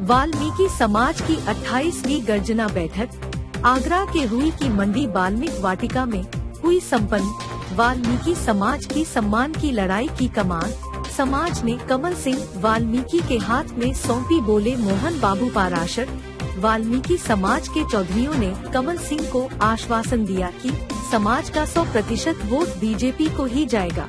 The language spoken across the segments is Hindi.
वाल्मीकि समाज की 28वीं गर्जना बैठक आगरा के रूई की मंडी वाल्मीकि वाटिका में हुई संपन्न। वाल्मीकि समाज की सम्मान की लड़ाई की कमान समाज ने कमल सिंह वाल्मीकि के हाथ में सौंपी, बोले मोहन बाबू पाराशर। वाल्मीकि समाज के चौधरियों ने कमल सिंह को आश्वासन दिया कि समाज का 100% वोट बीजेपी को ही जाएगा।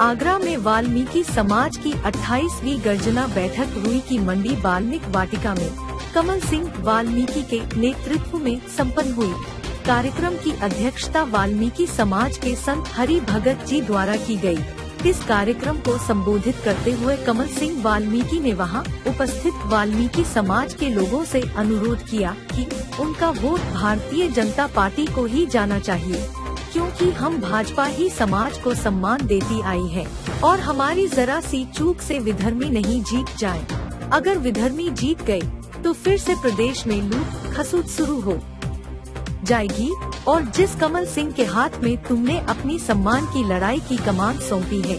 आगरा में वाल्मीकि समाज की 28वीं गर्जना बैठक रूई की मंडी वाल्मीकि वाटिका में कमल सिंह वाल्मीकि के नेतृत्व में संपन्न हुई। कार्यक्रम की अध्यक्षता वाल्मीकि समाज के संत हरि भगत जी द्वारा की गई। इस कार्यक्रम को संबोधित करते हुए कमल सिंह वाल्मीकि ने वहां उपस्थित वाल्मीकि समाज के लोगों से अनुरोध किया कि उनका वोट भारतीय जनता पार्टी को ही जाना चाहिए, क्योंकि हम भाजपा ही समाज को सम्मान देती आई है और हमारी जरा सी चूक से विधर्मी नहीं जीत जाए। अगर विधर्मी जीत गए तो फिर से प्रदेश में लूट खसूट शुरू हो जाएगी और जिस कमल सिंह के हाथ में तुमने अपनी सम्मान की लड़ाई की कमान सौंपी है,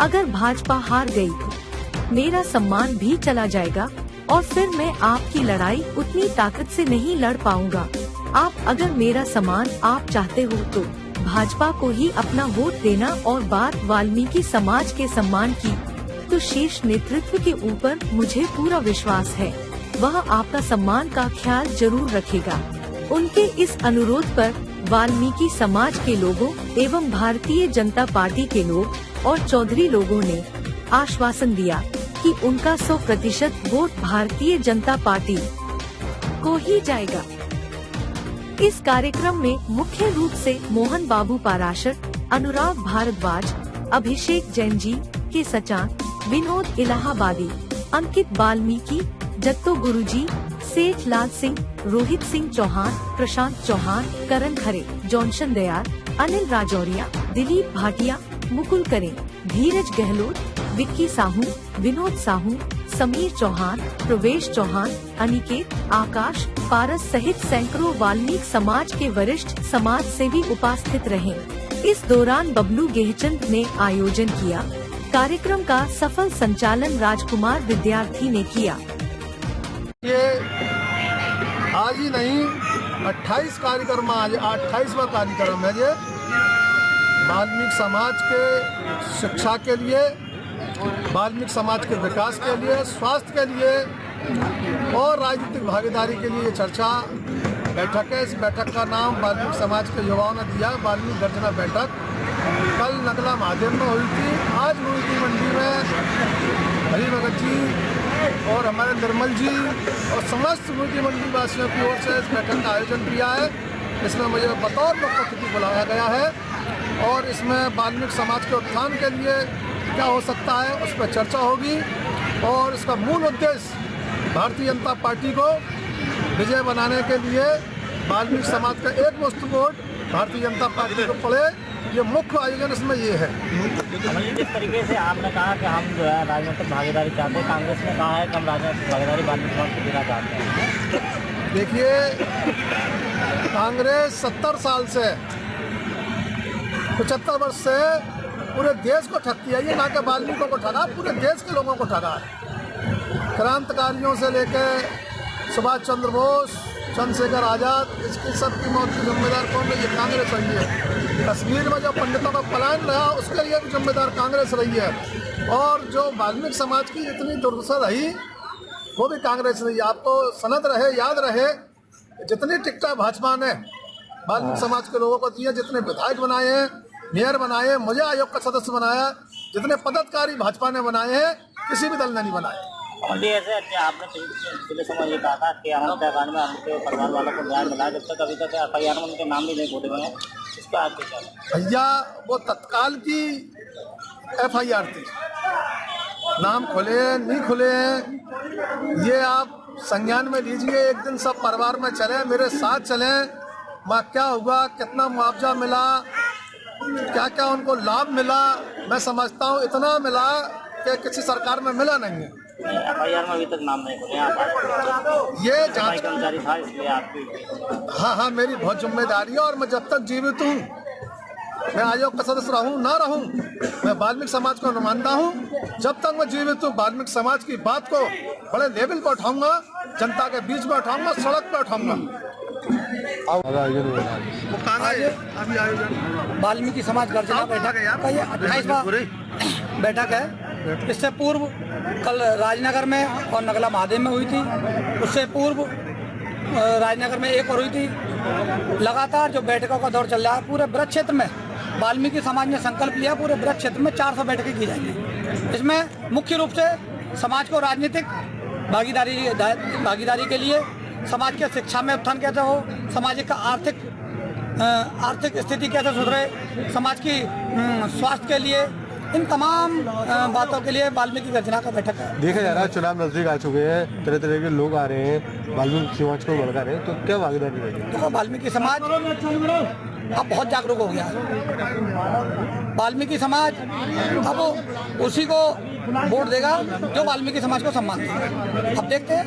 अगर भाजपा हार गई तो मेरा सम्मान भी चला जाएगा और फिर मैं आपकी लड़ाई उतनी ताकत से नहीं लड़ पाऊंगा। आप अगर मेरा सम्मान आप चाहते हो तो भाजपा को ही अपना वोट देना। और बात वाल्मीकि समाज के सम्मान की, तो शीर्ष नेतृत्व के ऊपर मुझे पूरा विश्वास है, वह आपका सम्मान का ख्याल जरूर रखेगा। उनके इस अनुरोध पर वाल्मीकि समाज के लोगों एवं भारतीय जनता पार्टी के लोग और चौधरी लोगों ने आश्वासन दिया कि उनका 100% वोट भारतीय जनता पार्टी को ही जाएगा। इस कार्यक्रम में मुख्य रूप से मोहन बाबू पाराशर, अनुराग भारद्वाज, अभिषेक जैन जी के सचान, विनोद इलाहाबादी, अंकित वाल्मीकि, जत्तो गुरुजी, सेठ लाल सिंह, रोहित सिंह चौहान, प्रशांत चौहान, करण खरे, जॉनसन दयाल, अनिल राजौरिया, दिलीप भाटिया, मुकुल करें, धीरज गहलोत, विक्की साहू, विनोद साहू, समीर चौहान, प्रवेश चौहान, अनिकेत, आकाश, पारस सहित सैकड़ों वाल्मीकि समाज के वरिष्ठ समाज सेवी उपस्थित रहे। इस दौरान बबलू गेहचंद ने आयोजन किया। कार्यक्रम का सफल संचालन राजकुमार विद्यार्थी ने किया। ये आज ही नहीं 28 कार्यक्रम, आज 28वां कार्यक्रम है ये वाल्मीकि समाज के शिक्षा के लिए, वाल्मीकि समाज के विकास के लिए, स्वास्थ्य के लिए और राजनीतिक भागीदारी के लिए ये चर्चा बैठक है। इस बैठक का नाम वाल्मीकि समाज के युवाओं ने दिया वाल्मीकि गर्जना बैठक। कल नगला महादेव में हुई थी, आज हुई थी मंडी में हरि भगत जी और हमारे निर्मल जी और समस्त मुर्गी मंडी वासियों की ओर से इस बैठक का आयोजन किया है। इसमें मुझे बतौर मुख्य अतिथि बुलाया गया है और इसमें वाल्मीकि समाज के उत्थान के लिए क्या हो सकता है उस पर चर्चा होगी और इसका मूल उद्देश्य भारतीय जनता पार्टी को विजय बनाने के लिए वाल्मीकि समाज का एकमुश्त वोट भारतीय जनता पार्टी को पड़े, ये मुख्य आयोजन इसमें ये है। जिस तरीके से आपने कहा कि हम जो है राजनीतिक भागीदारी चाहते हैं, कांग्रेस ने कहा है कि हम राजनीतिक भागीदारी वाल्मीकि समाज को देना चाहते हैं। देखिए, कांग्रेस 70 साल से 75 वर्ष से पूरे देश को ठगती है। ये ना कि वाल्मीकियों को ठगा, पूरे देश के लोगों को ठगा है। क्रांतिकारियों से लेकर सुभाष चंद्र बोस, चंद्रशेखर आजाद, इसकी सबकी मौत की जिम्मेदार कौन है? ये कांग्रेस रही है। कश्मीर में जो पंडितों का पलायन रहा उसके लिए भी जिम्मेदार कांग्रेस रही है और जो वाल्मीकि समाज की जितनी दुर्दशा रही वो भी कांग्रेस रही है। आपको सनद रहे, याद रहे, जितनी टिकटें भाजपा ने वाल्मीकि समाज के लोगों को दी है, जितने विधायक बनाए हैं, मेयर बनाए हैं, मुझे आयोग का सदस्य बनाया, जितने पदाधिकारी भाजपा ने बनाए हैं, किसी भी दल ने नहीं बनाए। और ऐसे आपने पिछले समय ये कहा था कि हत्याकांड में उनके परिवार वालों को न्याय मिला, जब तक अभी तक FIR में उनके नाम भी नहीं खोले गए हैं, इसका आप क्या? भैया, वो तत्काल की FIR थी, नाम खुले नहीं खुले हैं ये आप संज्ञान में लीजिए। एक दिन सब परिवार में चले, मेरे साथ चले, वहाँ क्या हुआ, कितना मुआवजा मिला, क्या क्या उनको लाभ मिला, मैं समझता हूँ इतना मिला कि किसी सरकार में मिला नहीं है। FIR में अभी तक नाम नहीं खुले आप, ये जांच कर्मचारी था इसलिए आपकी। हाँ, मेरी बहुत जिम्मेदारी है और मैं जब तक जीवित हूँ मैं आयोग का सदस्य रहूं ना रहूं, मैं वाल्मीकि समाज को नुमाइंदा हूं। जब तक मैं जीवित हूं वाल्मीकि समाज की बात को बड़े लेवल पर उठाऊंगा, जनता के बीच में उठाऊंगा, सड़क पर उठाऊंगा। वाल्मीकि समाज गर्जना बैठक का ये 28वां बैठक है। इससे पूर्व कल राजनगर में और नगला महादेव में हुई थी। उससे पूर्व राजनगर में एक और हुई थी। लगातार जो बैठकों का दौर चल रहा है, पूरे बृहद क्षेत्र में वाल्मीकि समाज ने संकल्प लिया पूरे बृहद क्षेत्र में 400 बैठकें की जाएंगी। इसमें मुख्य रूप से समाज को राजनीतिक भागीदारी के लिए, समाज के शिक्षा में उत्थान कैसे हो, समाज का आर्थिक स्थिति कैसे सुधरे, समाज की स्वास्थ्य के लिए, इन तमाम बातों के लिए वाल्मीकि गर्जना का बैठक है। देखा जा रहा है चुनाव नजदीक आ चुके हैं, तरह तरह के लोग आ रहे हैं, वाल्मीकि समाज को भड़का रहे हैं, तो क्या भागीदारी रहेगी? तो वाल्मीकि समाज अब बहुत जागरूक हो गया है। वाल्मीकि समाज अब उसी को वोट देगा जो वाल्मीकि समाज को सम्मान देगा। अब देखते हैं।